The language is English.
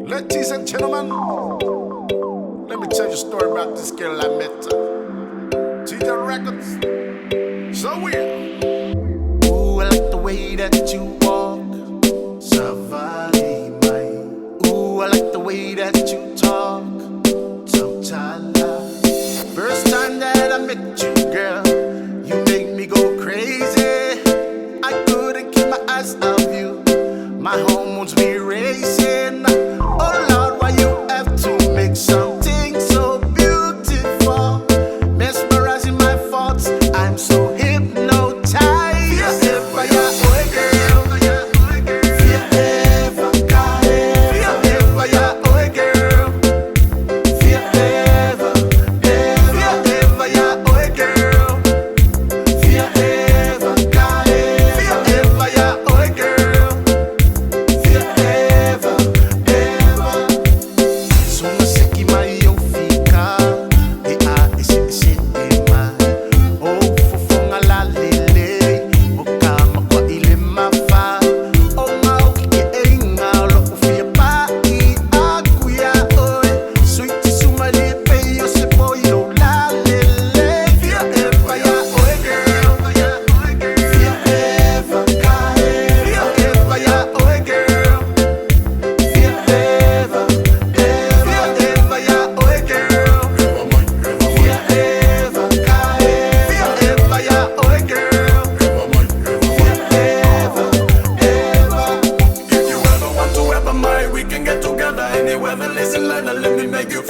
Ladies and gentlemen, let me tell you a story about this girl I met. TJ Records, so weird. Ooh, I like the way that you walk. Savali, my. Ooh, I like the way that you talk. Totala. First time that I met you, girl, you make me go crazy. I couldn't keep my eyes off you. My hormones be racing. Oh Lord, why you have to make something so beautiful, mesmerizing my thoughts? I'm so hypnotized. Forever, yeah, oh girl. Forever, forever, yeah, oh girl. Forever, forever, yeah, oh girl. Forever, forever, yeah, oh girl. Forever, ever. Sumasiki mayofika, isinima. Oh, fufunga lalele, okama kwa ile mafa. Oh, maukike engalo ufia pa akuya oe. Sweetie sumalipe yo se boyo lalele. Forever, yeah, oh girl. Forever, forever, yeah, oh girl. Forever, forever, yeah, oh girl. Forever, forever, yeah, oh girl. Forever, ever. If you ever want to ever marry, we can get together anywhere. But listen, let me make you